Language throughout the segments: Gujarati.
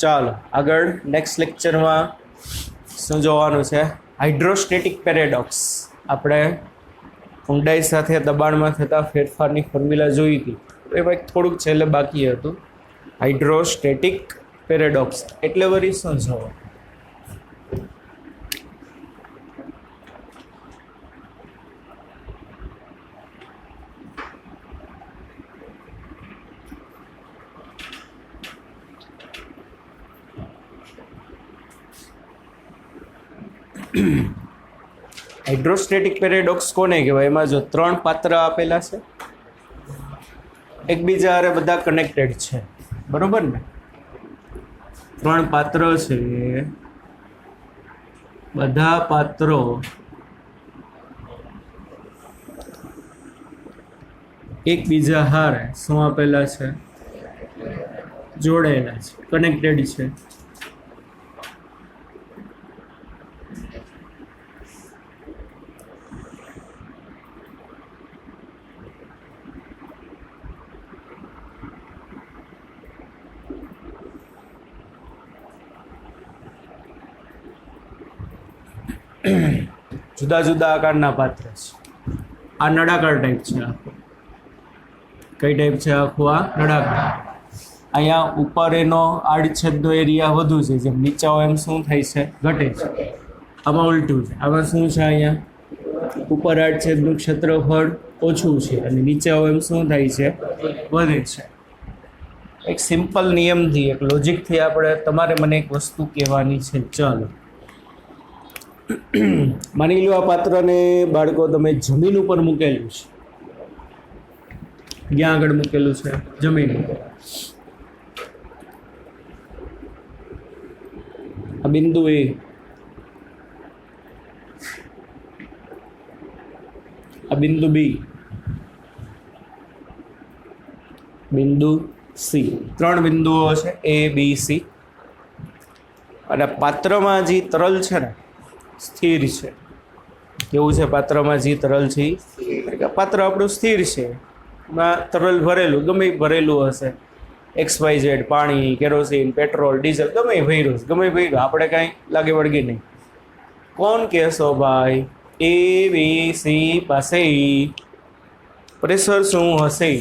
ચાલો આગળ નેક્સ્ટ લેક્ચરમાં શું જોવાનું છે? હાઇડ્રોસ્ટેટિક પેરેડોક્સ. આપણે ઊંડાઈ સાથે દબાણમાં થતા ફેરફારની ફોર્મ્યુલા જોઈ હતી. એમાં થોડુંક છેલ્લે બાકી હતું. હાઇડ્રોસ્ટેટિક પેરેડોક્સ એટલે વળી શું જોવા? હાઇડ્રોસ્ટેટિક પેરેડોક્સ કોને કહેવાય? એમાં જો 3 પાત્ર આપેલા છે, એકબીજા હારે બધા કનેક્ટેડ છે, બરોબર ને? 3 પાત્ર છે, બધા પાત્રો એકબીજા હારે શું આપેલા છે? જોડાયેલા છે, કનેક્ટેડ છે. જુદા જુદા આકારના પાત્ર છે. આ નળાકાર ટાઈપ છે. આખું કઈ ટાઈપ છે? આખું આ નળાકાર. અહીંયા ઉપર એનો આડછેદનો એરિયા વધુ છે, જેમ નીચે હોય એમ શું થાય છે? ઘટે છે. આમાં ઉલટું છે. આમાં શું છે? અહીંયા ઉપર આડછેદનું ક્ષેત્રફળ ઓછું છે અને નીચે હોય એમ શું થાય છે? વધે છે. એક સિમ્પલ નિયમથી, એક લોજિકથી આપણે તમારે મને એક વસ્તુ કહેવાની છે. ચાલો માની લો આ પાત્રને બાળકો તમે જમીન ઉપર મૂકેલું છે. ક્યાં આગળ મૂકેલું છે? જમીન ઉપર. આ બિંદુ એ, આ બિંદુ બી, બિંદુ સી. 3 બિંદુઓ છે, એ બી સી. અને પાત્રમાં જે તરલ છે ને સ્થિર છે. કેવું છે? પાત્રમાં જે તરલ છે, પાત્ર આપણું સ્થિર છે. એમાં તરલ ભરેલું, ગમે ભરેલું હશે, XYZ, પાણી, કેરોસીન, પેટ્રોલ, ડીઝલ, ગમે ભર્યું, ગમે ભર્યું, આપણે કાંઈ લાગે વળગી નહીં. કોણ કહેશો ભાઈ? એ બી સી પાસે પ્રેશર શું હશે?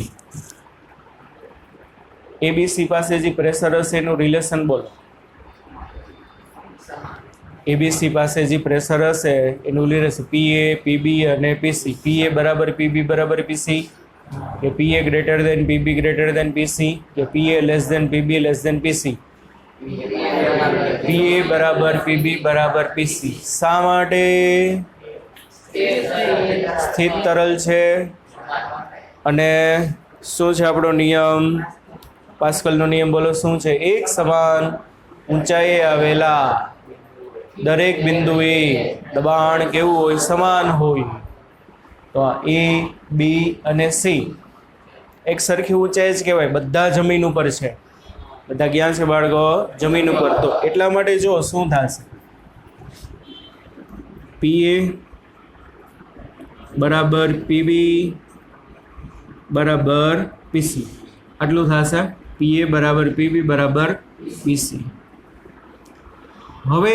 એબીસી પાસે જે પ્રેશર હશે એનું રિલેશન બોલો. એબીસી પાસે જે પ્રેશર હશે એનું રિલેશન પીએ, પીબી અને પીસી. પીએ બરાબર પીબી બરાબર પીસી, કે PA greater than PB greater than PC, કે PA less than PB less than PC? PA બરાબર પીબી બરાબર પીસી. શા માટે? સ્થિત તરલ છે. અને શું છે આપણો નિયમ? પાસ્કલનો નિયમ બોલો. શું છે? એક સમાન ઊંચાઈએ આવેલા દરેક બિંદુએ દબાણ કેવું હોય? સમાન હોય. તો આ એ, બી અને સી એક સરખી ઊંચાઈ જ કહેવાય. બધા જમીન ઉપર છે. બધા ક્યાં છે બાળકો? જમીન ઉપર. તો એટલા માટે જો શું થશે? પીએ બરાબર પીબી બરાબર પીસી. આટલું થશે. પીએ બરાબર પીબી બરાબર પીસી. હવે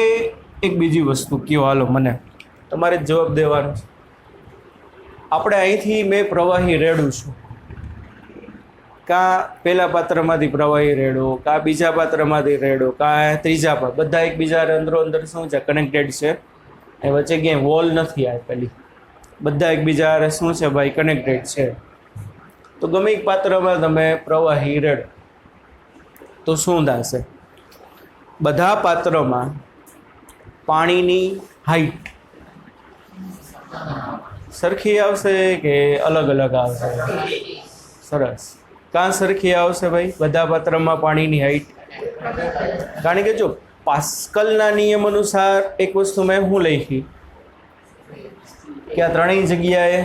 એક બીજી વસ્તુ કયો, હાલો મને તમારે જવાબ દેવાનો છે. આપણે અહીંથી મેં પ્રવાહી રેડું છું, કાં પહેલા પાત્રમાંથી પ્રવાહી રેડો, કાં બીજા પાત્રમાંથી રેડો, કાં ત્રીજા પાત્ર, બધા એકબીજા અંદરો અંદર શું છે? કનેક્ટેડ છે. એ વચ્ચે ક્યાંય વોલ નથી આપેલી. બધા એકબીજા શું છે ભાઈ? કનેક્ટેડ છે. તો ગમે એક પાત્રમાં તમે પ્રવાહી રેડો તો શું થશે? બધા પાત્રમાં પાણીની હાઈટ સરખી આવશે કે અલગ અલગ આવશે? સરસ. કાં સરખી આવશે ભાઈ? બધા પાત્રમાં પાણીની હાઈટ. કારણ કે જો પાસ્કલના નિયમ અનુસાર એક વસ્તુ મેં હું લખી કે આ ત્રણેય જગ્યાએ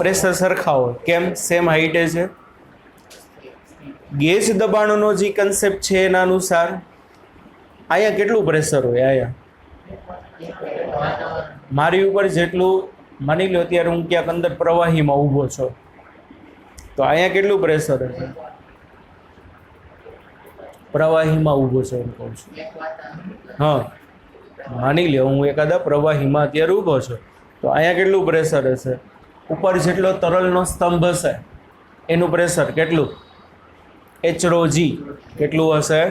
પ્રેશર સરખા હોય. કેમ? સેમ હાઈટે છે. ગેજ દબાણનો જે કન્સેપ્ટ છે એના અનુસાર અહીંયા કેટલું પ્રેશર હોય? અહીંયા મારી ઉપર જેટલું, માની લો અત્યારે હું ક્યાંક અંદર પ્રવાહીમાં ઊભો છો, તો અહીંયા કેટલું પ્રેશર હશે? પ્રવાહીમાં ઊભો છે એમ કહું છું. હા, માની લે હું એકાદા પ્રવાહીમાં અત્યારે ઊભો છું, તો અહીંયા કેટલું પ્રેશર હશે? ઉપર જેટલો તરલનો સ્તંભ હશે એનું પ્રેશર કેટલું? HρG. કેટલું હશે?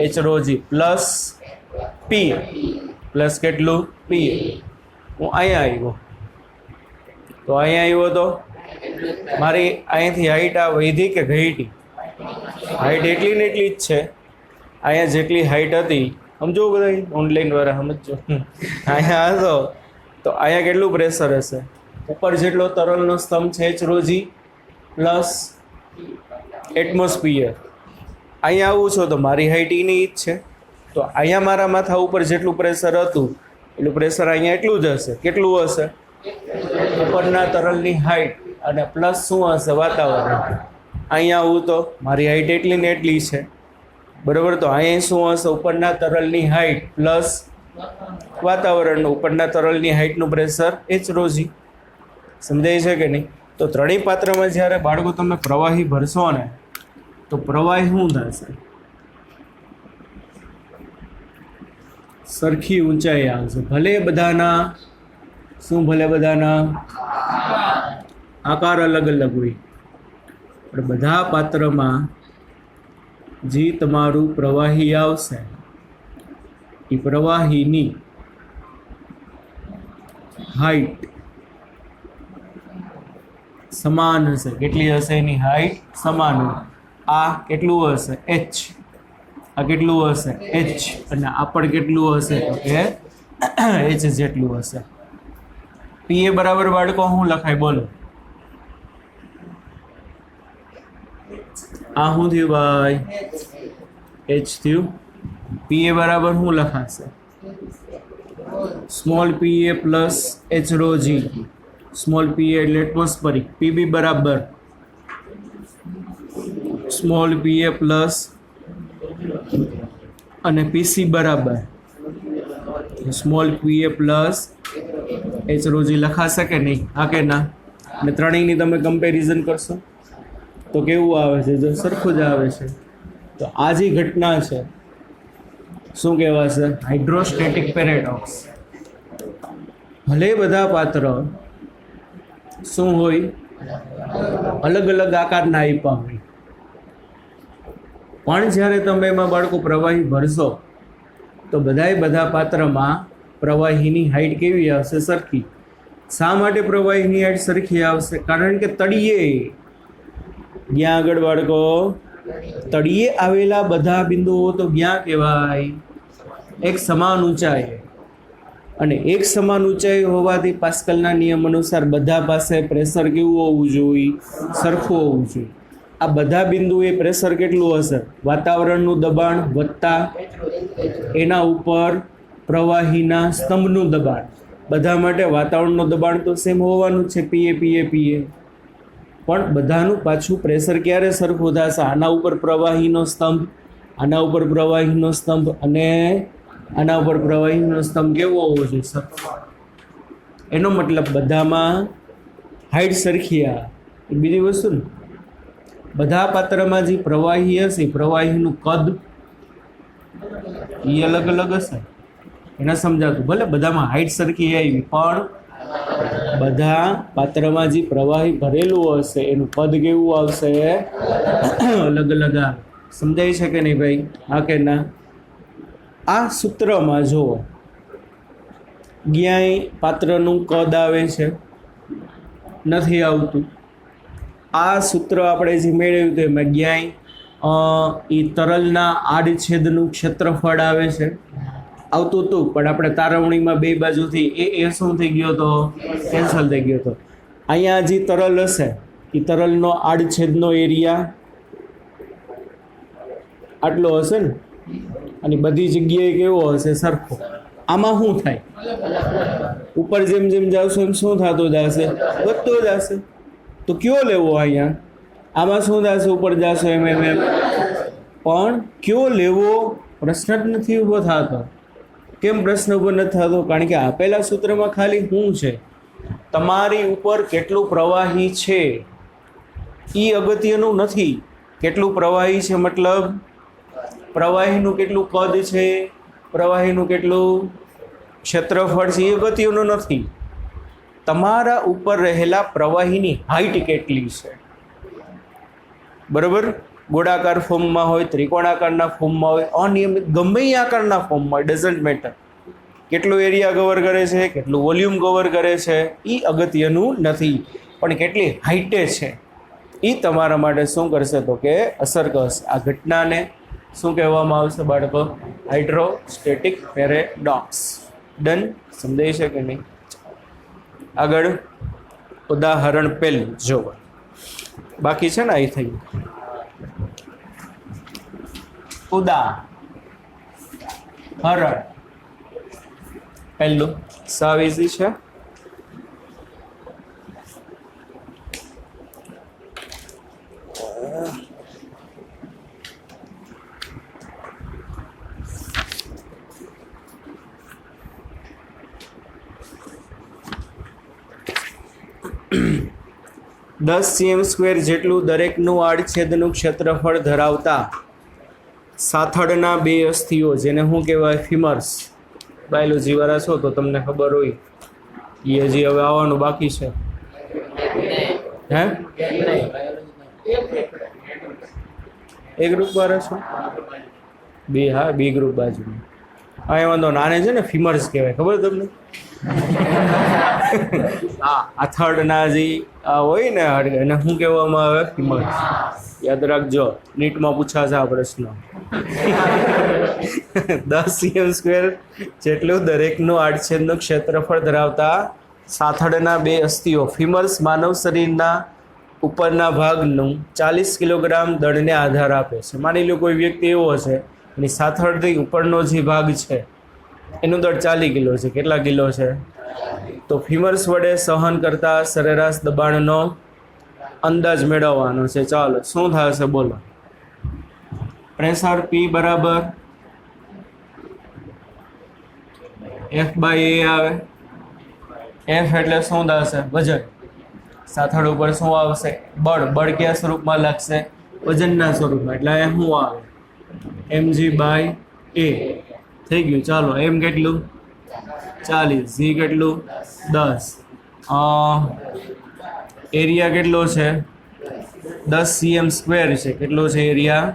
HρG પ્લસ પી, પ્લસ કેટલું? પી. હું અહીંયા આવ્યો, તો અહીંયા આવ્યો તો મારી અહીંયાથી હાઈટ આ વધી કે ઘટી? હાઈટ એટલી ને એટલી જ છે. અહીંયા જેટલી હાઈટ હતી, સમજો બધા ઓનલાઈન દ્વારા સમજો, અહીંયા હતો તો અહીંયા કેટલું પ્રેશર હશે? ઉપર જેટલો તરલનો સ્તંભ છે HρG પ્લસ એટમોસ્ફિયર. અહીંયા આવું છો તો મારી હાઈટ એની જ છે, તો અહીંયા મારા માથા ઉપર જેટલું પ્રેશર હતું એટલું પ્રેશર અહીંયા એટલું જ હશે. કેટલું હશે? ઉપરના તરલની હાઈટ અને પ્લસ શું હશે? વાતાવરણ. અહીંયા આવું તો મારી હાઈટ એટલી ને એટલી છે, બરાબર. તો અહીંયા શું હશે? ઉપરના તરલની હાઈટ પ્લસ વાતાવરણનું. ઉપરના તરલની હાઈટનું પ્રેશર HρG. સમજાય છે કે નહીં? તો ત્રણેય પાત્રમાં જ્યારે બાળકો તમે પ્રવાહી ભરશો ને, તો પ્રવાહી શું થશે? સરખી ઊંચાઈ આવશે. ભલે બધાના શું? ભલે બધાના આકાર અલગ અલગ હોય, પણ બધા પાત્રમાં જે તમારું પ્રવાહી આવશે એ પ્રવાહીની હાઈટ સમાન હશે. કેટલી હશે એની હાઈટ? સમાન. આ કેટલું હશે? h. આ કેટલું હશે? h. અને આ પણ કેટલું હશે? તો કે h જેટલું હશે. પીએ બરાબર બાળકો શું લખાય? બોલો. આ શું થયું ભાઈ? h થયું. પીએ બરાબર શું લખાશે? સ્મોલ પીએ પ્લસ HρG. સ્મોલ પીએ એટલે એટમોસ્ફેરિક. પીબી બરાબર સ્મોલ પીએ પ્લસ અને પીસી બરાબર સ્મોલ પીએ પ્લસ HρG લખાશે કે નહીં? હા કે ના? અને ત્રણેયની તમે કમ્પેરિઝન કરશો તો કેવું આવે છે? જો સરખું જ આવે છે. તો આ જે ઘટના છે શું કહેવાશે? હાઇડ્રોસ્ટેટિક પેરેડોક્સ. ભલે બધા પાત્ર શું હોય? અલગ અલગ આકારના આપ્યા હોય, પણ જ્યારે તમે એમાં બાળકો પ્રવાહી ભરશો તો બધા પાત્રમાં પ્રવાહીની હાઈટ કેવી આવશે? સરખી. શા માટે પ્રવાહીની હાઈટ સરખી આવશે? કારણ કે તળિયે, જ્યાં આગળ બાળકો તળિયે આવેલા બધા બિંદુઓ તો ક્યાં કહેવાય? એક સમાન ઊંચાઈ. અને એક સમાન ઊંચાઈ હોવાથી પાસ્કલના નિયમ અનુસાર બધા પાસે પ્રેશર કેવું હોવું જોઈએ? સરખું હોવું જોઈએ. આ બધા બિંદુએ પ્રેશર કેટલું હશે? વાતાવરણનું દબાણ વત્તા એના ઉપર પ્રવાહીના સ્તંભનું દબાણ. બધા માટે વાતાવરણનું દબાણ તો સેમ હોવાનું છે, પીએ. પણ બધાનું પાછું પ્રેશર ક્યારે સરખું થશે? આના ઉપર પ્રવાહીનો સ્તંભ, આના ઉપર પ્રવાહીનો સ્તંભ અને આના ઉપર પ્રવાહીનો સ્તંભ કેવો હોવો જોઈએ? સરખો. એનો મતલબ બધામાં હાઈટ સરખી. આ બીજી વસ્તુ ને, બધા પાત્રમાં જે પ્રવાહી હશે પ્રવાહીનું કદ એ અલગ અલગ હશે. એને સમજાતું. ભલે બધામાં હાઈટ સરખી આવી, પણ બધા પાત્રમાં જે પ્રવાહી ભરેલું હશે એનું કદ કેવું આવશે? અલગ અલગ આવે. સમજાય છે કે નહીં ભાઈ? હા કે ના? આ સૂત્રમાં જુઓ, ક્યાંય પાત્રનું કદ આવે છે? નથી આવતું. આ સૂત્ર આપણે જે મેળવ્યું હતું એમાં ક્યાંય એ તરલના આડછેદનું ક્ષેત્રફળ આવે છે? આવતું હતું, પણ આપણે તારવણીમાં બે બાજુથી એ શું થઈ ગયો હતો? કેન્સલ થઈ ગયો હતો. અહીંયા જે તરલ હશે એ તરલનો આડછેદનો એરિયા આટલો હશે ને, અને બધી જગ્યાએ કેવો હશે? સરખો. આમાં શું થાય? ઉપર જેમ જેમ જાવશો એમ શું થતું જશે? વધતો જશે. તો કયો લેવો? અહીંયા આમાં શું થશે? ઉપર જશો એમ પણ કયો લેવો પ્રશ્ન જ નથી ઊભો થતો. કેમ પ્રશ્ન ઊભો નથી થતો? કારણ કે આપેલા સૂત્રમાં ખાલી શું છે? તમારી ઉપર કેટલું પ્રવાહી છે એ અગત્યનું નથી. કેટલું પ્રવાહી છે મતલબ પ્રવાહીનું કેટલું કદ છે, પ્રવાહીનું કેટલું ક્ષેત્રફળ છે, એ અગત્યનું નથી. તમારા ઉપર રહેલા પ્રવાહીની હાઈટ કેટલી છે. બરાબર, ગોળાકાર ફોર્મમાં હોય, ત્રિકોણાકારના ફોર્મમાં હોય, અનિયમિત ગમે એ આકારના ફોર્મમાં હોય, ડઝન્ટ મેટર. કેટલું એરિયા કવર કરે છે, કેટલું વોલ્યુમ કવર કરે છે, એ અગત્યનું નથી, પણ કેટલી હાઈટે છે એ તમારા માટે શું કરશે તો કે અસર કરશે. આ ઘટનાને શું કહેવામાં આવશે બાળકો? હાઇડ્રોસ્ટેટિક પેરેડોક્સ. ડન? સમજાય છે કે નહીં? આગળ ઉદાહરણ પહેલું જોવો, બાકી છે ને અહીં થઈ ઉદાહરણ પહેલું. સાવ ઇઝી છે. દસ cm² જેટલું દરેકનું આડછેદનું ક્ષેત્રફળ ધરાવતા સાથળના બે અસ્થિઓ, જેને શું કહેવાય? ફીમર્સ. બાયોલોજી વાળા છો તો તમને ખબર હોય, એ હજી હવે આવવાનું બાકી છે. હે, એ ગ્રુપ વાળા છો? બી, હા, બી ગ્રુપ બાજુ. હા, એ વાંધો, નાને છે ને ફીમર્સ કહેવાય, ખબર તમને? હા, આ થર્ડના જે આ હોય ને એને શું કહેવામાં આવે? ફીમર્સ. યાદ રાખજો, નીટમાં પૂછાશે આ પ્રશ્ન. 10 cm² જેટલું દરેકનું આડછેદનું ક્ષેત્રફળ ધરાવતા સાથળના બે અસ્થિઓ ફીમર્સ માનવ શરીરના ઉપરના ભાગનું 40 કિલોગ્રામ દળને આધાર આપે છે. માની લો કોઈ વ્યક્તિ એવો છે, એની સાથળથી ઉપરનો જે ભાગ છે એનું દળ 40 કિલો છે. કેટલા કિલો છે? તો ફીમર્સ વડે સહન કરતા સરેરાશ દબાણનો અંદાજ મેળવવાનો છે. ચાલો, શું થશે બોલો? પ્રેશર P બરાબર F/A આવે. F એટલે શું થશે? વજન. સાથળ ઉપર શું આવશે? બળ. બળ કયા સ્વરૂપમાં લાગશે? વજનના સ્વરૂપમાં. એટલે અહીંયા શું આવે? mg/a થઈ ગયું. ચાલો, m કેટલું? 40. g કેટલું? 10. એરિયા કેટલો છે? 10 cm² છે. કેટલો છે એરિયા?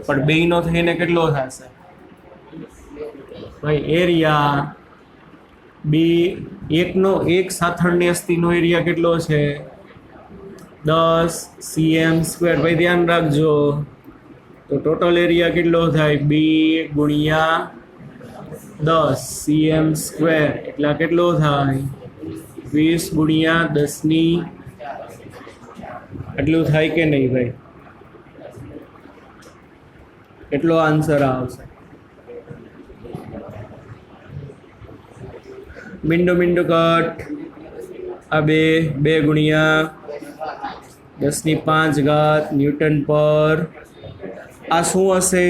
પણ બેયનો થઈને કેટલો થશે ભાઈ? એરિયા બી એક સાથળની અસ્થિનો એરિયા કેટલો છે? 10 cm². ભાઈ ધ્યાન રાખજો, તો ટોટલ એરિયા કેટલો થાય? બી ગુણ્યા 10 cm². એટલે કેટલો થાય? 20 ગુણ્યા 10 એટલું થાય કે નહીં ભાઈ? કેટલો આન્સર આવશે? મીંડો કટ. આ બે ગુણ્યા 10⁵ ન્યૂટન પર. આ શું હશે?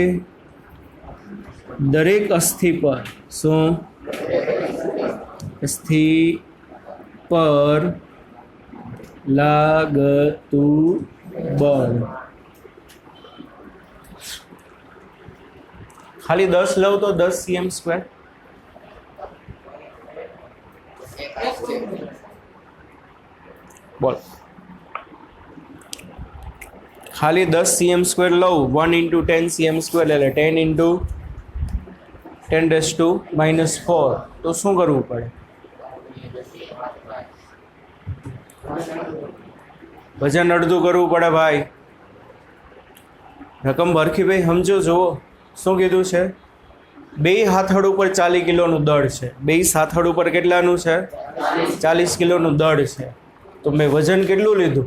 દરેક અસ્થિ પર. શું? અસ્થિ પર લાગતું બળ. ખાલી 10 લઉં તો 10 cm². બોલ, ખાલી 10 cm² લઉં, 1 × 10 cm² એટલે 10 × 10⁻⁴. તો શું કરવું પડે? વજન અડધું કરવું પડે ભાઈ. રકમ ભરખીભાઈ સમજો. જુઓ શું કીધું છે? બે સાથળ ઉપર 40 કિલોનું દળ છે. બે સાથળ ઉપર કેટલાનું છે? 40 કિલોનું દળ છે. તો મેં વજન કેટલું લીધું?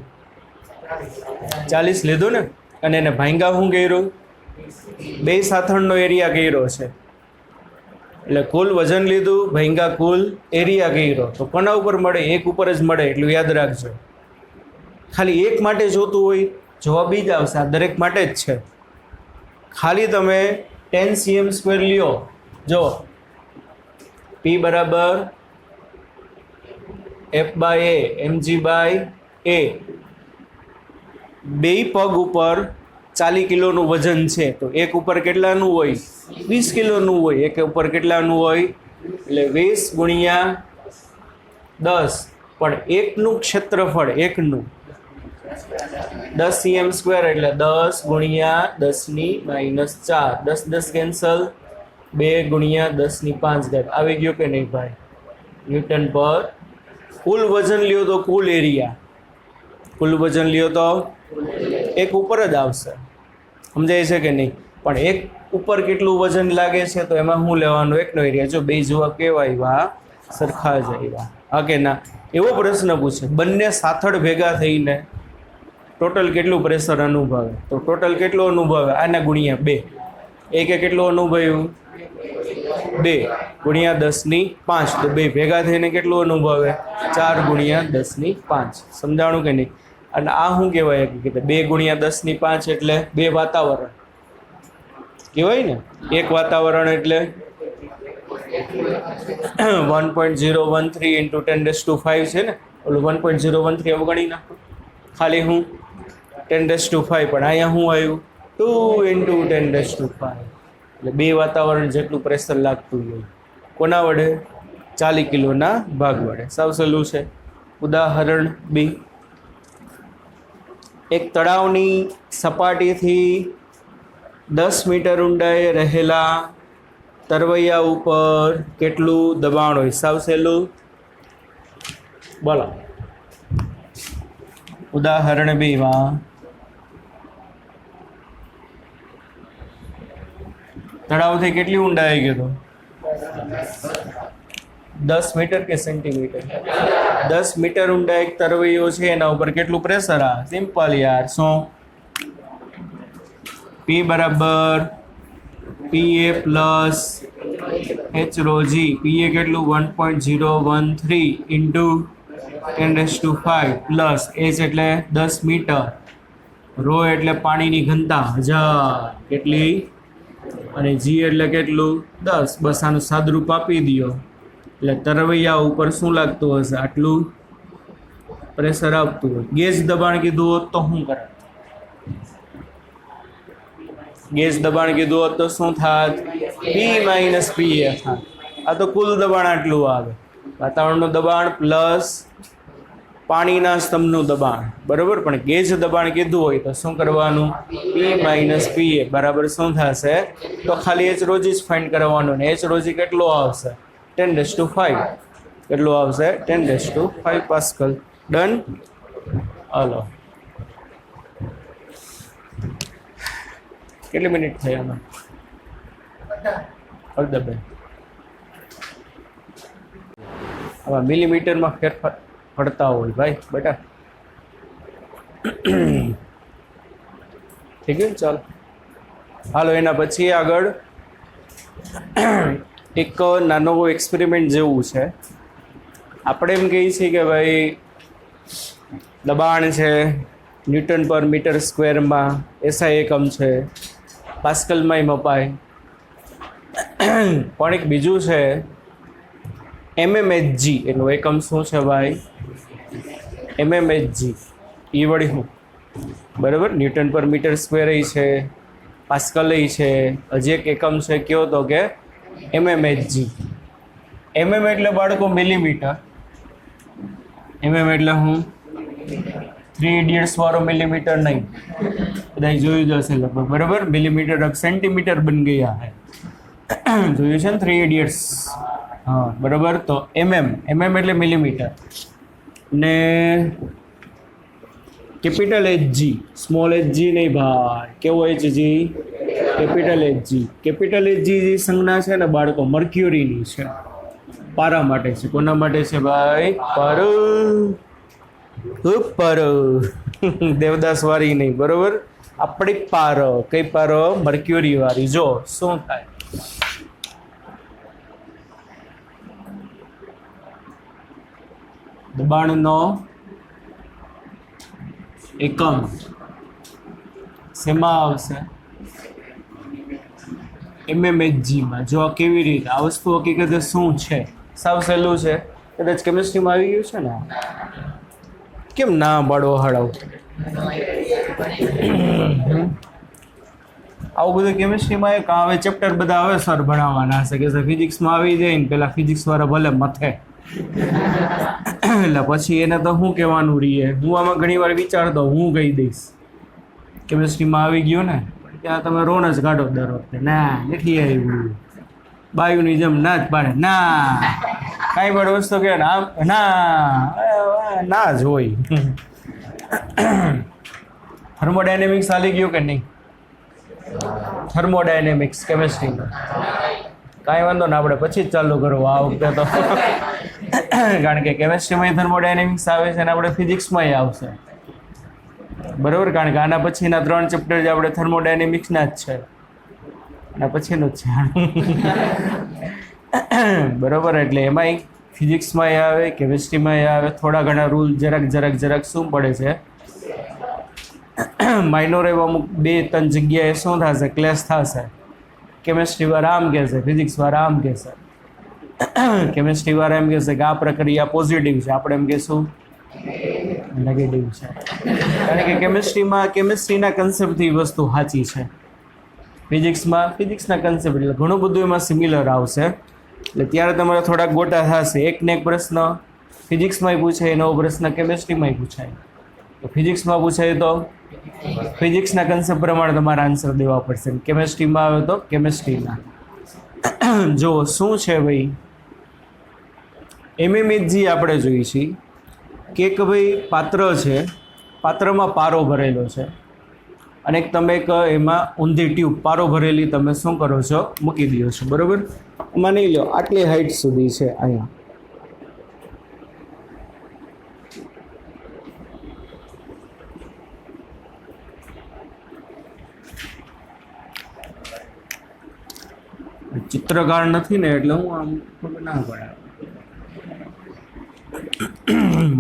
40 લીધું ને. અને એને ભાંગા શું કર્યું? બે સાથળનો એરિયા કર્યો છે. એટલે કુલ વજન લીધું, ભાંગા કુલ એરિયા કર્યો. તો કોના ઉપર મળે? એક ઉપર જ મળે. એટલું યાદ રાખજો. ખાલી એક માટે જોતું હોય, જવાબ જ આવશે. આ દરેક માટે જ છે. ખાલી તમે 10 cm² લ્યો. જો P બરાબર F/A mg/a. બે પગ ઉપર 40 કિલોનું વજન છે તો એક ઉપર કેટલાનું હોય 20 કિલોનું હોય એક ઉપર કેટલાનું હોય એટલે 20 ગુણ્યા 10 પણ એકનું ક્ષેત્રફળ એકનું 10 cm² એટલે 10 ગુણ્યા 10⁻⁴ 10 10 કેન્સલ 2 ગુણ્યા 10⁵ આવી ગયો કે નહીં ભાઈ ન્યૂટન પર કુલ વજન લ્યો તો કુલ એરિયા કુલ વજન લ્યો તો એક ઉપર જ આવશે સમજાય છે કે નહીં પણ એક ઉપર કેટલું વજન લાગે છે તો એમાં શું લેવાનું એકનો એરિયા જો બે જવાબ કેવા આવ્યા સરખા જ આવ્યા હા કે ના એવો પ્રશ્ન પૂછે બંને સાથળ ભેગા થઈને ટોટલ કેટલું પ્રેશર અનુભવે તો ટોટલ કેટલું અનુભવે આના ગુણ્યા 2 એકે કેટલું અનુભવ્યું 2 ગુણ્યા 10⁵ તો બે ભેગા થઈને કેટલું અનુભવે 4 ગુણ્યા 10⁵ સમજાણું કે નહીં અને આ શું કહેવાય કે 2 ગુણ્યા 10⁵ એટલે 2 વાતાવરણ કહેવાય ને એક વાતાવરણ એટલે 1.013 × 10⁵ છે ને ઓલું 1.013 અવગણી નાખો ખાલી હું 10⁵ પણ અહીંયા શું આવ્યું 2 × 10⁵ એટલે 2 વાતાવરણ જેટલું પ્રેશર લાગતું હોય કોના વડે 40 કિલોના ભાગ વડે સાવ સહેલું છે ઉદાહરણ 2 એક તળાવની સપાટીથી 10 મીટર ઊંડાઈએ રહેલા તરવૈયા ઉપર કેટલું દબાણ હોય સાવ સહેલું બોલો ઉદાહરણ 2 માં તળાવથી કેટલી ઊંડાઈ ગયો તો 10 મીટર કે સેન્ટીમીટર 10 મીટર ઊંડા એક તરવૈયો છે એના ઉપર કેટલું પ્રેશર આ સિમ્પલ યાર શું P બરાબર PA plus H ρg PA કેટલું 1.013 × 10⁵ પ્લસ H એટલે 10 મીટર ρ એટલે પાણીની ઘનતા 1000 કેટલી અને G એટલે કેટલું 10 બસ આનું સાદરૂપ આપી દો એટલે તરવૈયા ઉપર શું લાગતું હશે આટલું પ્રેશર આવતું હોય ગેજ દબાણ કીધું હોત તો શું કરે ગેજ દબાણ કીધું હોત તો શું થાત P - PA થાત આ તો કુલ દબાણ આટલું આવે વાતાવરણનું દબાણ પ્લસ પાણીના સ્તંભનું દબાણ બરાબર પણ ગેજ દબાણ કીધું હોય તો શું કરવાનું P - PA બરાબર શું થશે તો ખાલી H ρg જ ફાઇન્ડ કરવાનું ને H ρg કેટલો આવશે 10⁵ કેટલું આવશે 10⁵ પાસ્કલ ડન હાલો કેટલી મિનિટ થઈ આમાં અડધા બે આમાં મિલીમીટરમાં ફેરફાર પડતા હોય ભાઈ બેટા ઠીક છે ચાલો હાલો એના પછી આગળ એક નાનો એક્સપેરિમેન્ટ જેવું છે આપણે એમ કહીએ છીએ કે ભાઈ દબાણ છે ન્યૂટન પર મીટર સ્ક્વેરમાં એસઆઈ એકમ છે પાસ્કલમાંય મપાય પણ એક બીજું છે mmHg એનું એકમ શું છે ભાઈ mmHg એ વળી હું બરાબર ન્યૂટન પર મીટર સ્ક્વેર છે પાસ્કલ છે હજી એક એકમ છે કયો તો કે mmHg mm એટલે બાળકો મિલીમીટર એટલે હું 3 ઇડિયટ્સ વાળો મિલીમીટર નહીં બધા જોયું જશે લગભગ બરાબર મિલીમીટર अब સેન્ટીમીટર બન ગયા હે જોયું છે ને 3 ઇડિયટ્સ હા બરાબર તો mm એટલે મિલીમીટર ને કેપિટલ Hg સ્મોલ hg નહીં ભાઈ કેવો Hg કેપિટલ Hg જે સંજ્ઞા છે ને બાળકો મર્ક્યુરીની છે પારા માટે છે કોના માટે છે ભાઈ પર દેવદાસ વાળી નહીં બરોબર આપણી પારો કઈ પારો મર્ક્યુરી વાળી જો શું થાય દબાણનો એકમ શેમાં આવશે mmHg માં જો કેવી રીતે આ વસ્તુ હકીકતે શું છે સાવ સહેલું છે કદાચ કેમિસ્ટ્રીમાં આવી ગયું છે ને કેમ ના બાળો હળાવ આવું બધું કેમિસ્ટ્રીમાં એક હવે ચેપ્ટર બધા હવે સર ભણાવવાના હશે કે સર ફિઝિક્સમાં આવી જાય ને પેલા ફિઝિક્સવાળા ભલે મથે એટલે પછી એને તો શું કહેવાનું રહીએ. હું આમાં ઘણી વાર વિચારતો હું કહી દઈશ કેમિસ્ટ્રીમાં આવી ગયો ને ત્યાં તમે રોન જ કાઢો દર વખતે ના નથી આવ્યું બાયુની જેમ ના જ પાડે ના કાંઈ પણ વસ્તુ કે ના જ હોય. થર્મોડાયનેમિક્સ ચાલી ગયું કે નહીં? થર્મોડાયનેમિક્સ કેમિસ્ટ્રીમાં કાંઈ વાંધો ને આપણે પછી જ ચાલુ કરવું આ વખતે તો કારણ કે કેમિસ્ટ્રીમાં થર્મોડાયનેમિક્સ આવે છે અને આપણે ફિઝિક્સમાંય આવશે બરાબર. કારણ કે આના પછીના 3 ચેપ્ટર જે આપણે થર્મોડાયનેમિક્સના જ છે અને પછીનું જ છે બરાબર. એટલે એમાંય ફિઝિક્સમાંય આવે કેમિસ્ટ્રીમાંય આવે. થોડા ઘણા રૂલ જરાક શું પડે છે માઇનોર એવા અમુક 2-3 જગ્યાએ શું થશે ક્લેશ થશે. કેમિસ્ટ્રીવાળા આમ કહેશે ફિઝિક્સવાળા આમ કહેશે. કેમિસ્ટ્રીવાળા એમ કહેશે કે આ પ્રક્રિયા પોઝિટિવ છે આપણે એમ કહેશું નેગેટિવ છે. કારણ કે કેમિસ્ટ્રીના કન્સેપ્ટથી વસ્તુ સાચી છે. ફિઝિક્સના કન્સેપ્ટ એટલે ઘણું બધું એમાં સિમિલર આવશે. એટલે ત્યારે તમારે થોડાક ગોટા થશે. એકને એક પ્રશ્ન ફિઝિક્સમાંય પૂછાય નવો પ્રશ્ન કેમિસ્ટ્રીમાંય પૂછાય. તો ફિઝિક્સમાં પૂછાય તો ફિઝિક્સના કન્સેપ્ટ પ્રમાણે તમારે આન્સર દેવા પડશે. કેમિસ્ટ્રીમાં આવે તો કેમિસ્ટ્રીના. જો શું છે ભાઈ એમએમએચજી આપણે જોઈ છીએ કે ભાઈ પાત્ર છે પાત્રમાં પારો ભરેલો છે અને તમે એક એમાં ઊંધી ટ્યુબ પારો ભરેલી તમે શું કરો છો મૂકી દો છો બરાબર. માની લો આટલી હાઈટ સુધી છે અહીંયા ચિત્રકાર નથી ને એટલે હું આમ ખબર ના પડે.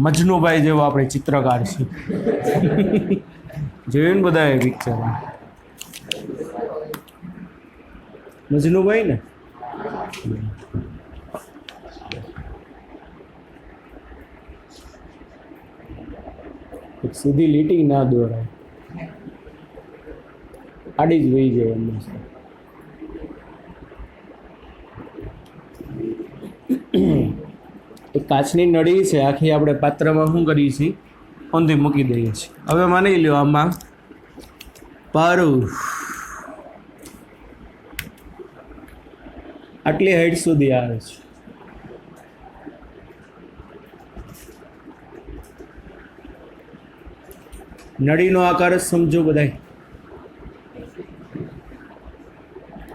મજનુભાઈ જેવો આપણે ચિત્રકાર છે જોયું ને બધાએ પિક્ચર મજનુભાઈ ને એક સીધી લીટી ના દોરાય આડી જ વહી જાય હંમેશા. એક કાચની નળી છે આખી આપણે પાત્રમાં શું કરીએ છીએ ઊંધી મૂકી દઈએ છીએ. હવે માની લો આમાં પારું આટલી હાઈટ સુધી આવે છે. નળીનો આકાર જ સમજો બધાય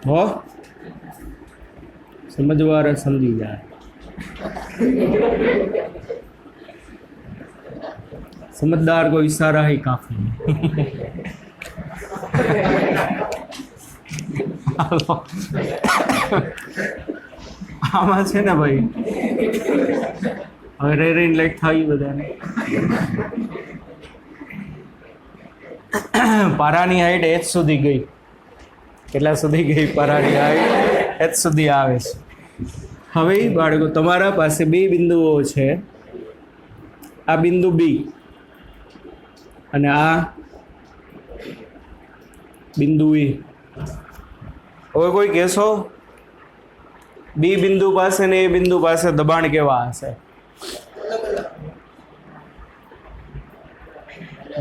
હો સમજવાળા સમજી જાય. સમજદાર को इशारा ही काफी આમાં છે ને ભાઈ હવે રેન લાઈટ થઈ બધાને પારાની હાઈટ h સુધી ગઈ. કેટલા સુધી ગઈ પારાની હાઈટ h સુધી આવે છે. હવે બાળકો તમારા પાસે 2 બિંદુઓ છે આ બિંદુ બી અને આ બિંદુ એ. હવે કોઈ કહેશો બી બિંદુ પાસે ને એ બિંદુ પાસે દબાણ કેવા હશે?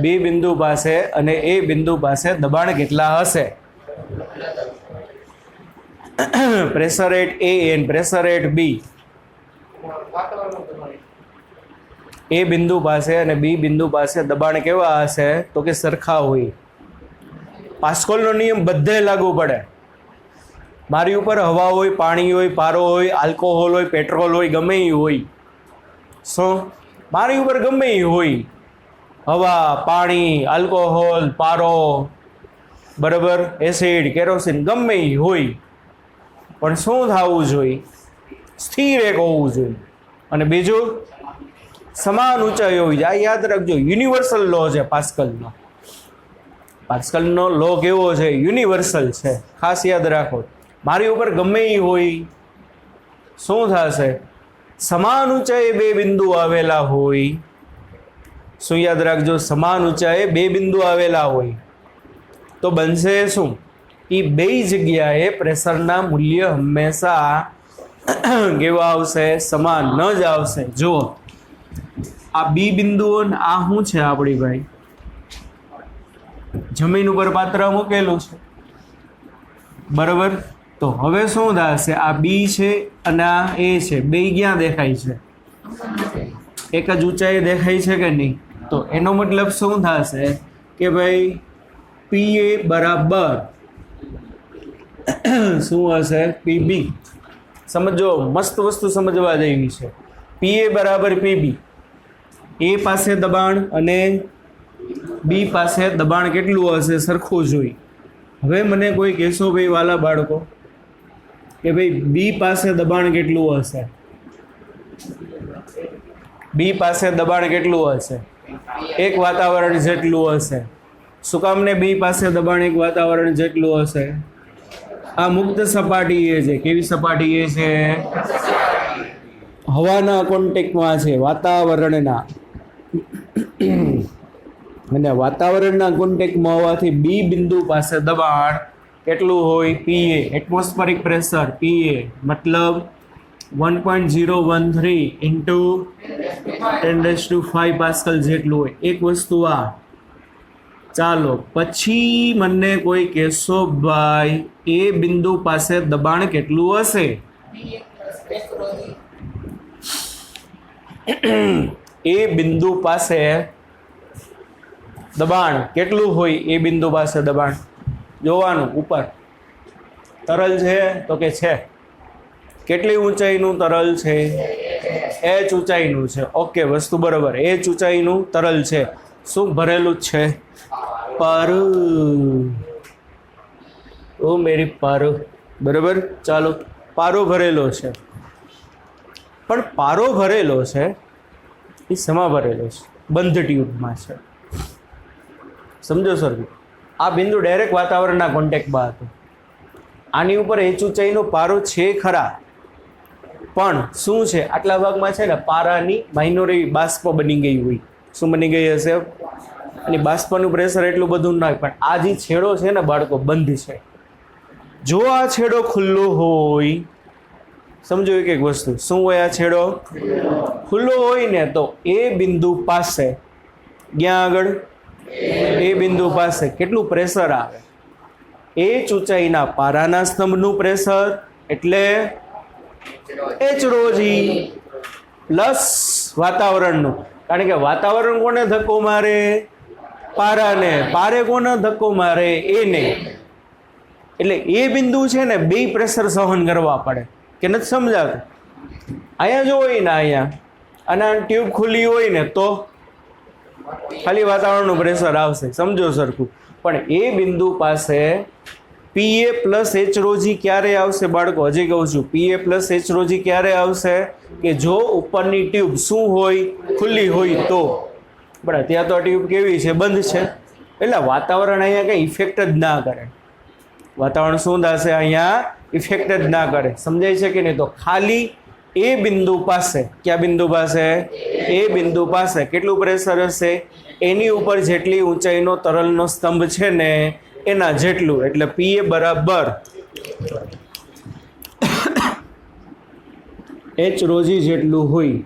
બી બિંદુ પાસે અને એ બિંદુ પાસે દબાણ કેટલા હશે? Pressure at A and pressure at B. A બિંદુ પાસે અને બી બિંદુ પાસે દબાણ કેવા હશે? તો કે સરખા હોય. પાસ્કલનો નિયમ બધે લાગુ પડે. મારી ઉપર હવા હોય, પાણી હોય, પારો હોય, આલ્કોહોલ હોય, પેટ્રોલ હોય, ગમે એ હોય. શું મારી ઉપર ગમે એ હોય, હવા, પાણી, આલ્કોહોલ, પારો, બરાબર, એસિડ, કેરોસીન, ગમે એ હોય. પણ શું થવું જોઈએ? સ્થિર એક હોવું જોઈએ. અને બીજું સમાન ઊંચાઈ હોવી જોઈએ. આ યાદ રાખજો, યુનિવર્સલ લો છે પાસ્કલનો. પાસ્કલનો લો કેવો છે? યુનિવર્સલ છે. ખાસ યાદ રાખો. મારી ઉપર ગમે એ હોય, શું થશે? સમાન ઊંચાઈએ 2 બિંદુ આવેલા હોય. શું યાદ રાખજો? સમાન ઊંચાઈએ 2 બિંદુ આવેલા હોય તો બનશે શું? એ બે જગ્યાએ પ્રેશરના મૂલ્ય હંમેશા કેવા આવશે? સમાન ન જ આવશે. જુઓ આ બી બિંદુઓ આ શું છે આપણી ભાઈ? જમીન ઉપર પાત્ર મૂકેલું છે, બરાબર. તો હવે શું થશે? આ બી છે અને આ એ છે, બે ક્યાં દેખાય છે? એક જ ઊંચાઈ દેખાય છે કે નહીં? તો એનો મતલબ શું થશે કે ભાઈ પી એ બરાબર શું હશે? પીબી. સમજો, મસ્ત વસ્તુ સમજવા જેવી છે. પી એ બરાબર પીબી. એ પાસે દબાણ અને બી પાસે દબાણ કેટલું હશે? સરખું જોઈ. હવે મને કોઈ કહેશો ભાઈ વાલા બાળકો કે ભાઈ બી પાસે દબાણ કેટલું હશે? બી પાસે દબાણ કેટલું હશે? એક વાતાવરણ જેટલું હશે. શું કામ ને બી પાસે દબાણ એક વાતાવરણ જેટલું હશે? આ મુક્ત સપાટી એ છે. કેવી સપાટી એ છે? હવાના કોન્ટેક્ટમાં છે, વાતાવરણના. અને વાતાવરણના કોન્ટેક્ટમાં હોવાથી બી બિંદુ પાસે દબાણ કેટલું હોય? પીએ. એટમોસ્ફેરિક પ્રેશર પીએ મતલબ 1.013 ઇન્ટુ 10⁵ પાસ્કલ જેટલું હોય. એક વસ્તુ આ. ચાલો પછી મને કોઈ કહેશો ભાઈ એ બિંદુ પાસે દબાણ કેટલું હશે? એ બિંદુ પાસે દબાણ કેટલું હોય? એ બિંદુ પાસે દબાણ જોવાનું. ઉપર તરલ છે તો કે છે. કેટલી ઊંચાઈનું તરલ છે? એચ ઊંચાઈનું છે. ઓકે, વસ્તુ બરાબર. એચ ઊંચાઈનું તરલ છે. શું ભરેલું જ છે? પારો. ઓ મેરી પારો. બરાબર. ચાલો, પારો ભરેલો છે. પણ પારો ભરેલો છે એ શેમાં ભરેલો છે? બંધ ટ્યુબમાં છે. સમજો સર, આ બિંદુ ડાયરેક્ટ વાતાવરણના કોન્ટેક્ટમાં હતું. આની ઉપર એચ ઊંચાઈનો પારો છે ખરા, પણ શું છે? આટલા ભાગમાં છે ને પારાની માઇનોર એવી બાષ્પ બની ગઈ હોય. શું બની ગઈ હશે? અને બાષ્પનું પ્રેશર એટલું બધું ના હોય. પણ આ જે છેડો છે ને બાળકો, બંધ છે. જો આ છેડો ખુલ્લો હોય, સમજો એક વસ્તુ, શું હોય? આ છેડો ખુલ્લો હોય ને તો એ બિંદુ પાસે ક્યાં આગળ? એ બિંદુ પાસે કેટલું પ્રેશર આવે? એચ ઊંચાઈના પારાના સ્તંભનું પ્રેશર એટલે એચ રોજી પ્લસ વાતાવરણનું. કારણ કે વાતાવરણ કોને ધક્કો મારે? પારાને. પારે કોને ધક્કો મારે? એને. એટલે એ બિંદુ છે ને બે પ્રેશર સહન કરવા પડે. કે નથી સમજાતું? અહીંયા જો હોય ને, અહીંયા અને ટ્યુબ ખુલ્લી હોય ને તો ખાલી વાતાવરણનું પ્રેશર આવશે. સમજો સરખું. પણ એ બિંદુ પાસે પીએ પ્લસ એચ રોજી ક્યારે આવશે બાળકો? હજી કહું છું, પીએ પ્લસ એચ રોજી ક્યારે આવશે? કે જો ઉપરની ટ્યુબ શું હોય? ખુલ્લી હોય તો. પણ અત્યારે તો ટ્યુબ કેવી છે? બંધ છે. એટલે વાતાવરણ અહીંયા કંઈ ઇફેક્ટ જ ના કરે. વાતાવરણ શું થશે? અહીંયા ઇફેક્ટ જ ના કરે. સમજાય છે કે નહીં? તો ખાલી એ બિંદુ પાસે, કયા બિંદુ પાસે? એ બિંદુ પાસે કેટલું પ્રેશર હશે? એની ઉપર જેટલી ઊંચાઈનો તરલનો સ્તંભ છે ને એના જેટલું. એટલે પીએ બરાબર એચ રોજી જેટલું હોય.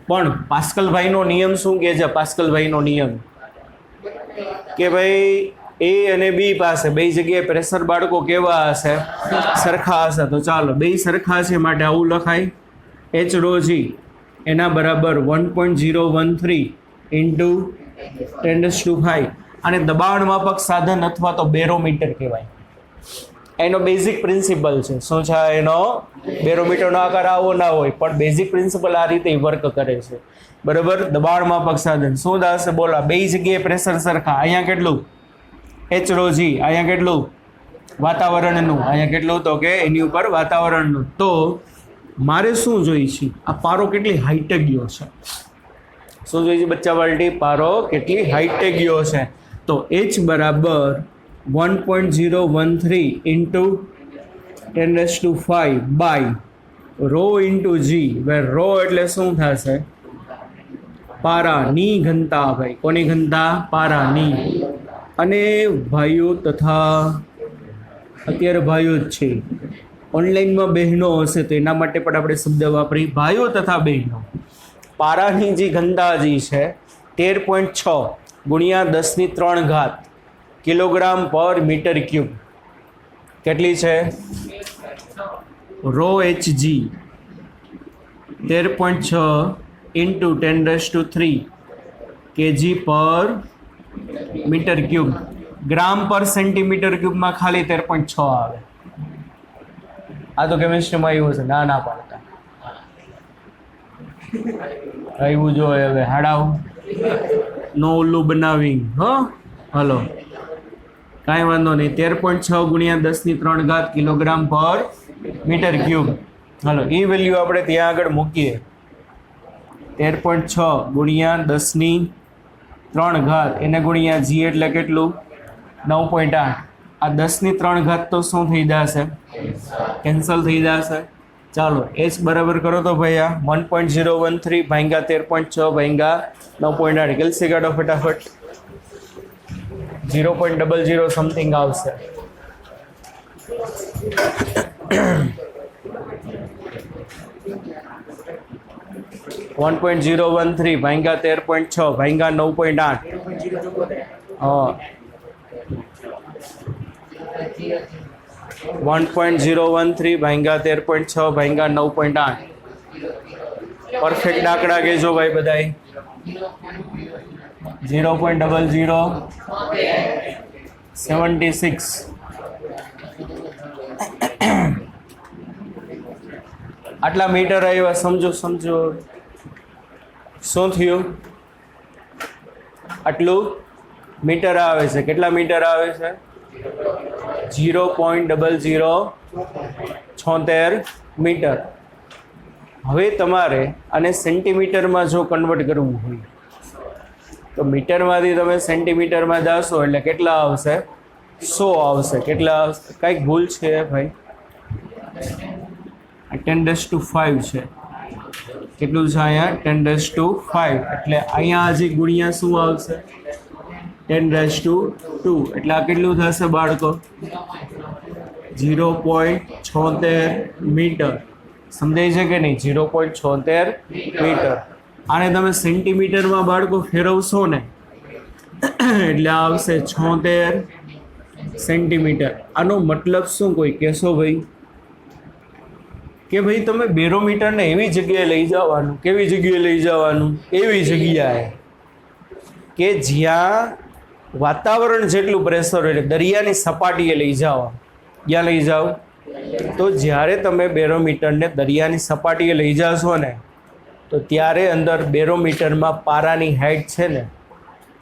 પણ પાસ્કલભાઈનો નિયમ શું કહે છે? પાસ્કલભાઈનો નિયમ કે ભાઈ એ અને બી પાસે બે જગ્યાએ પ્રેશર બાળકો કેવા હશે? સરખા હશે. તો ચાલો, બે સરખા છે માટે આવું લખાય. એચ રોજી એના બરાબર 1.013 ઇન્ટુ 10⁵. અને દબાણ માપક સાધન અથવા તો બેરોમીટર કહેવાય. એનો બેઝિક પ્રિન્સિપલ છે. શું છે એનો? બેરોમીટરનો આકાર આવો ના હોય, પણ બેઝિક પ્રિન્સિપલ આ રીતે વર્ક કરે છે. બરાબર. દબાણ માપક સાધન શું થશે? બોલા, બે જગ્યાએ પ્રેશર સરખા. અહીંયા કેટલું? એચ રોજી. અહીંયા કેટલું? વાતાવરણનું. અહીંયા કેટલું? તો કે એની ઉપર વાતાવરણનું. તો મારે શું જોઈએ છે? આ પારો કેટલી હાઈટે ગયો છે? શું જોઈએ છે બચ્ચા બાલટી? પારો કેટલી હાઈટે ગયો છે? તો એચ બરાબર 1.013 into 10⁵ by rho into G. Where rho એટલે શું થશે? પારાની ઘનતા. ભાઈ કોની ઘનતા? પારાની. અને ભાઈઓ તથા અત્યારે ભાઈઓ જ છે. ઓનલાઈનમાં બહેનો હશે તો એના માટે પણ આપણે શબ્દ વાપરી ભાઈઓ તથા બહેનો. પારાની જે ઘનતા છે 13.6 ગુણ્યા 10⁻³ કિલોગ્રામ પર મીટર ક્યુબ. કેટલી છે? Rho Hg 13.6 into 10³ kg per metre cube. Gram per centimetre ક્યુબમાં ખાલી 13.6 આવે. આ તો કેમિસ્ટ્રીમાં આવ્યું છે, ના પાડતા આવ્યું જો હવે હાડાવ નો ઉલ્લુ બનાવી. હલો કાંઈ વાંધો નહીં. 13.6 ગુણ્યા 10⁻³ કિલોગ્રામ પર મીટર ક્યુબ. હલો એ વેલ્યુ આપણે ત્યાં આગળ મૂકીએ. 13.6 ગુણ્યા 10⁻³ એને ગુણ્યા g એટલે કેટલું? 9.8. આ 10⁻³ તો શું થઈ જશે? કેન્સલ થઈ જશે. ચાલો h બરાબર કરો તો ભાઈ આ 1.013 ભાગ્યા 13.6 ભાગ્યા 9.8 કેલ્સી કાઢો ફટાફટ. 0.00 સમથિંગ આવશે. 1.013 ભાગ્યા 13.6 ભાગ્યા 9.8. 1.013 ભાગ્યા 13.6 ભાગ્યા 9.8. પરફેક્ટ આંકડા કહેજો ભાઈ બધાય. 0.0076. આટલા મીટર આવ્યા. સમજો શું થયું? આટલું મીટર આવે છે. કેટલા મીટર આવે છે? 0.0076 મીટર. હવે તમારે આને સેન્ટીમીટરમાં જો કન્વર્ટ કરવું હોય તો મીટરમાંથી તમે સેન્ટીમીટરમાં જાશો એટલે કેટલા આવશે? 100 આવશે. કેટલા આવશે? કાંઈક ભૂલ છે ભાઈ? 10⁵ છે. કેટલું છે અહીંયા? 10⁵. એટલે અહીંયા હજી ગુણ્યા શું આવશે? 10⁻². એટલે આ કેટલું થશે બાળકો? 0.76 મીટર. સમજાય છે કે નહીં? 0.76 મીટર. આને તમે સેન્ટીમીટરમાં બાળકો ફેરવશો ને એટલે આવશે 76 સેન્ટીમીટર. આનો મતલબ શું કોઈ કહેશો ભાઈ? કે ભાઈ તમે બેરોમીટરને એવી જગ્યાએ લઈ જવાનું. કેવી જગ્યાએ લઈ જવાનું? એવી જગ્યાએ કે જ્યાં વાતાવરણ જેટલું પ્રેશર હોય. દરિયાની સપાટીએ લઈ જાઓ. ક્યાં લઈ જાઓ? તો જ્યારે તમે બેરોમીટરને દરિયાની સપાટીએ લઈ જાશો ને તો ત્યારે અંદર બેરોમીટરમાં પારાની હાઇટ છે ને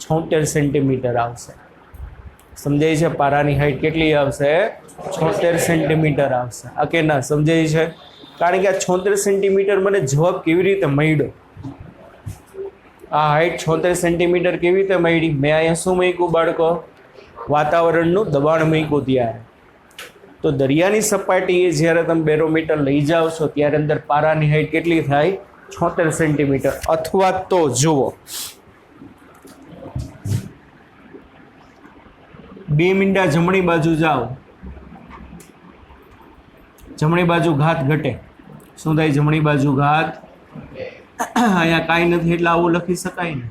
76 સેન્ટીમીટર આવશે. સમજાય છે? પારાની હાઇટ કેટલી આવશે? 76 સેન્ટીમીટર આવશે. આ કે ના સમજાય છે? કારણ કે આ 76 સેન્ટીમીટર મને જવાબ કેવી રીતે મળ્યો? આ હાઇટ 76 સેન્ટીમીટર કેવી રીતે મળી? મેં અહીંયા શું મૂક્યું બાળકો? વાતાવરણનું દબાણ મૂક્યું. ત્યારે તો દરિયાની સપાટીએ જ્યારે તમે બેરોમીટર લઈ જાઓ છો ત્યારે અંદર પારાની હાઇટ કેટલી થાય? 76 સેન્ટીમીટર. અથવા તો જુઓ 2 મીંડા જમણી બાજુ જાઓ. જમણી બાજુ ઘાત ઘટે. શું થાય? જમણી બાજુ ઘાત. અહીંયા કાંઈ નથી એટલે આવું લખી શકાય ને.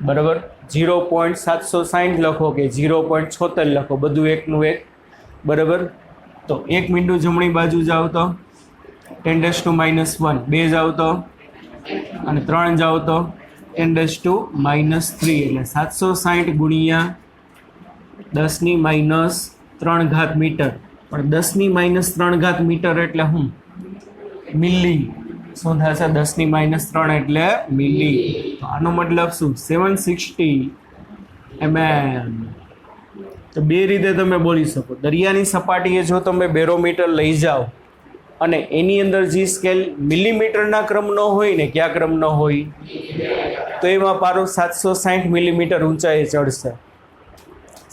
બરાબર. 0.760 લખો કે 0.76 લખો, બધું એકનું એક. બરાબર. તો 1 મીંડું જમણી બાજુ જાઓ તો 10⁻⁻1. 2 જાઓ તો અને 3 જાઓ તો 10⁻³ એટલે 760 ગુણ્યા 10⁻³ મીટર. પણ 10⁻³ મીટર એટલે શું? મિલી. શું થશે? 10⁻³ એટલે મિલી. તો આનો મતલબ શું? 760 mm. તો બે રીતે તમે બોલી શકો. દરિયાની સપાટીએ જો તમે બેરોમીટર લઈ જાઓ અને એની અંદર જે સ્કેલ મિલીમીટરના ક્રમનો હોય ને, કયા ક્રમનો હોય? તો એમાં પારો 760 મિલીમીટર ઊંચાઈએ ચડશે.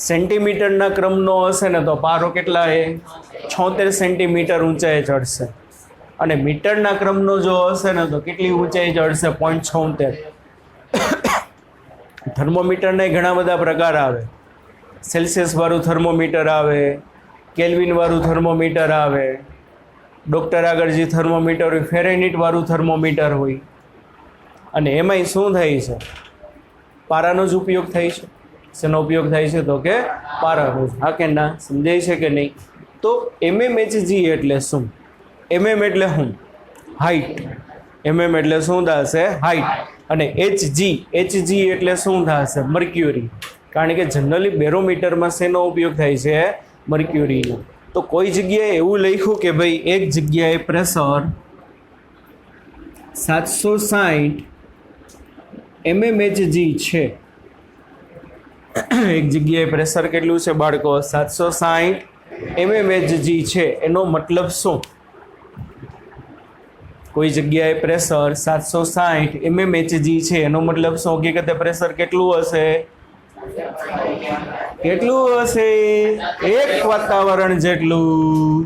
સેન્ટીમીટરના ક્રમનો હશે ને તો પારો કેટલા છે? 76 સેન્ટીમીટર ઊંચાઈએ ચડશે. અને મીટરના ક્રમનો જો હશે ને તો કેટલી ઊંચાઈ ચડશે? 0.76. થર્મોમીટરના ઘણા બધા પ્રકાર આવે. સેલ્સિયસ વાળું થર્મોમીટર આવે, કેલ્વિન વાળું થર્મોમીટર આવે, ડૉક્ટર આગળ જે થર્મોમીટર હોય ફેરેનહીટ વાળું થર્મોમીટર હોય, અને એમાંય શું થાય છે? પારાનો જ ઉપયોગ થાય છે. શેનો ઉપયોગ થાય છે? તો કે પારાનો. હા કે ના? સમજાય છે કે નહીં? તો mmHg એટલે શું? mm એટલે શું? હાઈટ. mm એટલે શું થશે? હાઈટ. અને hg એટલે શું થશે? મર્ક્યુરી. કારણ કે જનરલી બેરોમીટરમાં શેનો ઉપયોગ થાય છે? મર્ક્યુરીનો. તો કોઈ જગ્યાએ એવું લખ્યું કે ભાઈ એક જગ્યાએ પ્રેશર 760 mmHg છે. એક જગ્યાએ પ્રેશર કેટલું છે બાળકો? 760 mmHg છે. એનો મતલબ શું? કોઈ જગ્યાએ પ્રેશર 760 mmHg છે, એનો મતલબ શું? હકીકતે પ્રેશર કેટલું હશે? કેટલું હશે? એક વાતાવરણ જેટલું.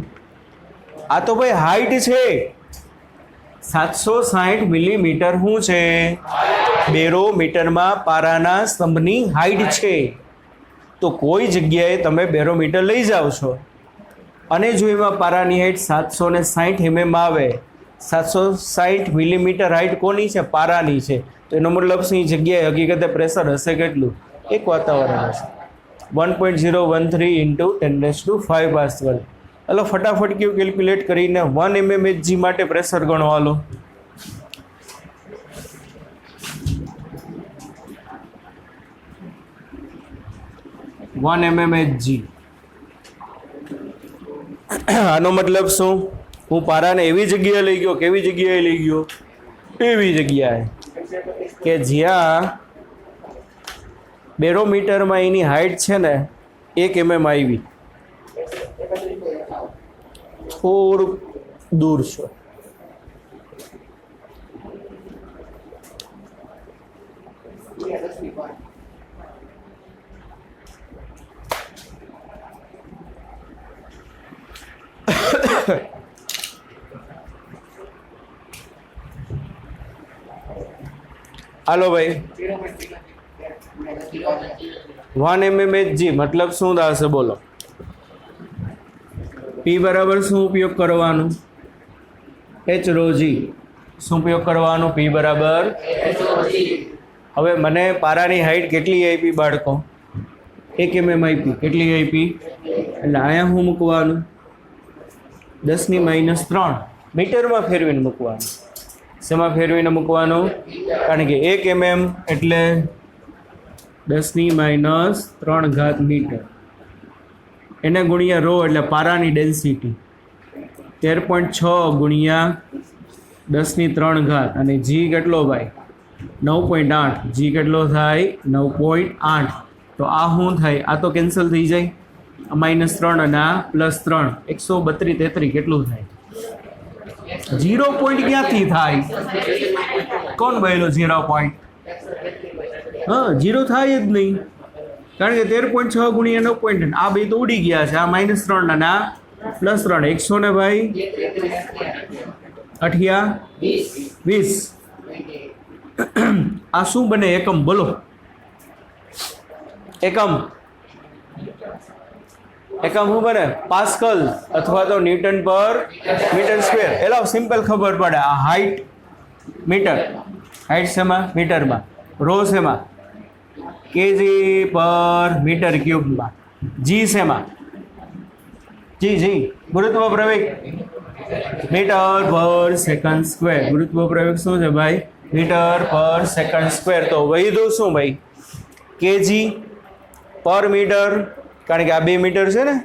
આ તો ભાઈ હાઈટ છે. 760 મિલીમીટર શું છે? બેરોમીટરમાં પારાના સ્તંભની હાઈટ છે. તો કોઈ જગ્યાએ તમે બેરોમીટર લઈ જાઓ છો અને જો એમાં પારાની હાઈટ 760 mm આવે, 760 મિલીમીટર હાઈટ કોની છે? પારાની છે. તો એનો મતલબ શું? જગ્યાએ હકીકતે પ્રેશર હશે કેટલું? એક વાતાવરણ હશે. 1.013 × 10⁵ પાસ્કલ. હલો ફટાફટ કયું કેલ્ક્યુલેટ કરીને 1 mmHg માટે પ્રેશર ગણો. હાલો mmHg. આનો મતલબ શું? હું પારાને એવી જગ્યાએ લઈ ગયો. કેવી જગ્યાએ લઈ ગયો? એવી જગ્યાએ કે જ્યાં બેરોમીટરમાં એની હાઈટ છે ને 1 mm આવી. થોડુંક દૂર છો. હાલો ભાઈ 1 mmHg મતલબ શું થશે? બોલો. P બરાબર શું ઉપયોગ કરવાનું? HρG. શું ઉપયોગ કરવાનું? P બરાબર HρG. હવે મને પારાની હાઈટ કેટલી આપી બાળકો? 1 mm આપી. કેટલી આપી? એટલે અહીંયા હું મૂકવાનું 10⁻³ મીટરમાં ફેરવીને મૂકવાનું. શેમાં ફેરવીને મૂકવાનું? કારણ કે 1 mm એટલે 10⁻³ મીટર. એને ગુણ્યા રો એટલે પારાની ડેન્સિટી 13.6 ગુણ્યા 10⁻³ અને જી કેટલો ભાઈ? 9.8. જી કેટલો થાય? 9.8. તો આ શું થાય? આ તો કેન્સલ થઈ જાય. -3 અને આ +3. 132 33 કેટલું થાય? 0 પોઈન્ટ ક્યાંથી થાય? કોણ બોલ્યો 0 પોઈન્ટ? હા, 0 થાય જ નહીં. કારણ કે 13.6 ગુણ્યા 9.8 આ બે તો ઉડી ગયા છે. આ -3 અને આ +3. 100 ને ભાઈ 28 આ શું બને? એકમ. બોલો એકમ. એકમ શું બને? પાસ્કલ અથવા તો ન્યૂટન પર મીટર સ્ક્વેર. એલો સિમ્પલ ખબર પડે. આ હાઈટ મીટર. હાઈટ શેમાં? મીટરમાં. રો શેમાં? કેજી પર મીટર ક્યુબમાં. જી શેમાં? જી ગુરુત્વ પ્રવેગ મીટર પર સેકન્ડ સ્ક્વેર. ગુરુત્વ પ્રવેગ શું છે ભાઈ? મીટર પર સેકન્ડ સ્ક્વેર. તો વૈધું શું ભાઈ? કેજી પર મીટર. કારણ કે આ 2 મીટર છે ને,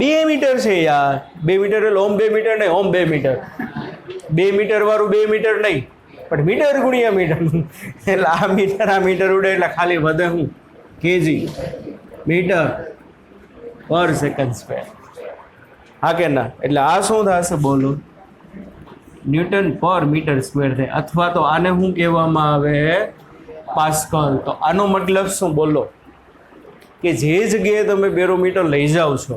2 મીટર છે યાર. 2 મીટર એટલે ઓમ 2 મીટર નહીં, ઓમ 2 મીટર. 2 મીટર વાળું 2 મીટર નહીં, પણ મીટર ગુણ્યા મીટર. એટલે આ મીટર ઉડે એટલે ખાલી વધે હું? કેજી મીટર પર સેકન્ડ સ્ક્વેર. હા કે ના? એટલે આ શું થશે? બોલો ન્યૂટન પર મીટર સ્ક્વેર થાય. અથવા તો આને શું કહેવામાં આવે? પાસ્કલ. તો આનો મતલબ શું? બોલો કે જે જગ્યાએ તમે બેરોમીટર લઈ જાઓ છો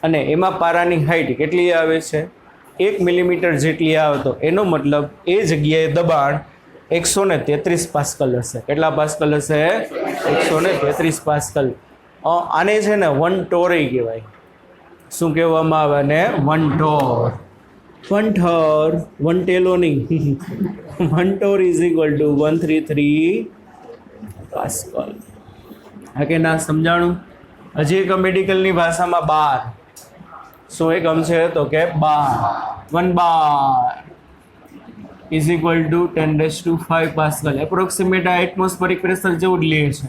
અને એમાં પારાની હાઈટ કેટલી આવે છે? 1 મિલીમીટર જેટલી આવે, તો એનો મતલબ એ જગ્યાએ દબાણ 133 પાસ્કલ હશે. કેટલા પાસ્કલ હશે? 133 પાસ્કલ. આને છે ને વન ટોરે કહેવાય. શું કહેવામાં આવે ને? One torr. One torr, one ટેલો નહીં. One torr is equal to 133 pascal. હા કે ના સમજાણું? હજી એક મેડિકલની ભાષામાં બાર. શું એકમ છે? તો કે બાર. 1 bar is equal two 10⁵ pascal. Approximate આ એટમોસ્ફેરિક પ્રેશર જેવું જ લે છે.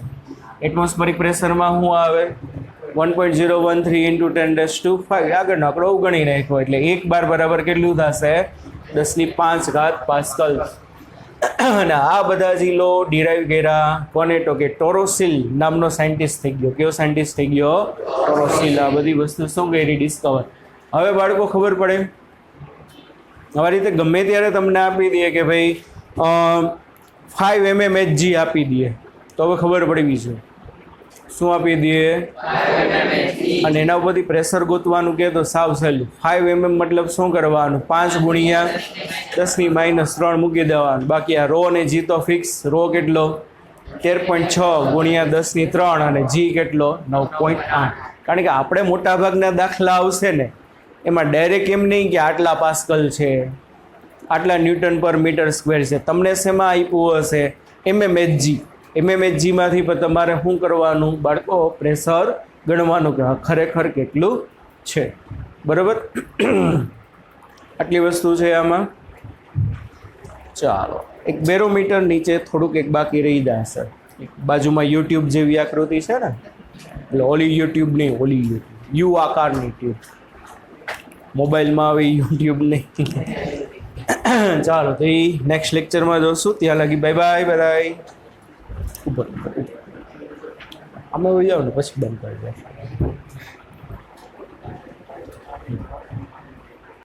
એટમોસ્ફેરિક પ્રેશરમાં શું આવે? 1.013 × 10⁵. આગળનો આંકડો ઉગણી નાખ્યો એટલે 1 બાર બરાબર કેટલું થશે? 10⁵ પાસ્કલ. અને આ બધા જ લો ડિરાઈવ કર્યા કોને? તો કે ટોરોસિલ નામનો સાયન્ટિસ્ટ થઈ ગયો. કયો સાયન્ટિસ્ટ થઈ ગયો? ટોરોસિલ. આ બધી વસ્તુ શું કરી? ડિસ્કવર. હવે બાળકો ખબર પડે, આ રીતે ગમે ત્યારે તમને આપી દે કે ભાઈ 5 mmHg આપી દે તો હવે ખબર પડવી છે. શું આપી દઈએ? અને એના ઉપરથી પ્રેશર ગોતવાનું કે તો સાવ સહેલું. 5 mm મતલબ શું કરવાનું? 5 × 10⁻³ મૂકી દેવાનું. બાકી આ રો અને જી તો ફિક્સ. રો કેટલો? 13.6 × 10⁻³ અને જી કેટલો? 9.8. કારણ કે આપણે મોટાભાગના દાખલા આવશે ને એમાં ડાયરેક્ટ એમ નહીં કે આટલા પાસ્કલ છે, આટલા ન્યૂટન પર મીટર સ્ક્વેર છે. તમને શેમાં આપ્યું હશે? mmHg. mmHgમાંથી પણ તમારે શું કરવાનું બાળકો? પ્રેશર ગણવાનું કે ખરેખર કેટલું છે. બરાબર? આટલી વસ્તુ છે આમાં. ચાલો, એક બેરોમીટર નીચે થોડુંક એક બાકી રહી જશે. બાજુમાં યુટ્યુબ જેવી આકૃતિ છે ને, એટલે ઓલી યુટ્યુબ નહીં, ઓલી યુટ્યુબ યુ આકારની ટ્યુબ. મોબાઈલમાં આવે યુટ્યુબ નહીં. ચાલો, તો એ નેક્સ્ટ લેક્ચરમાં જોશું. ત્યાં લગી બાય બાય બધાય. ઉપર અમે જાવ ને પછી બંધ કરી દે.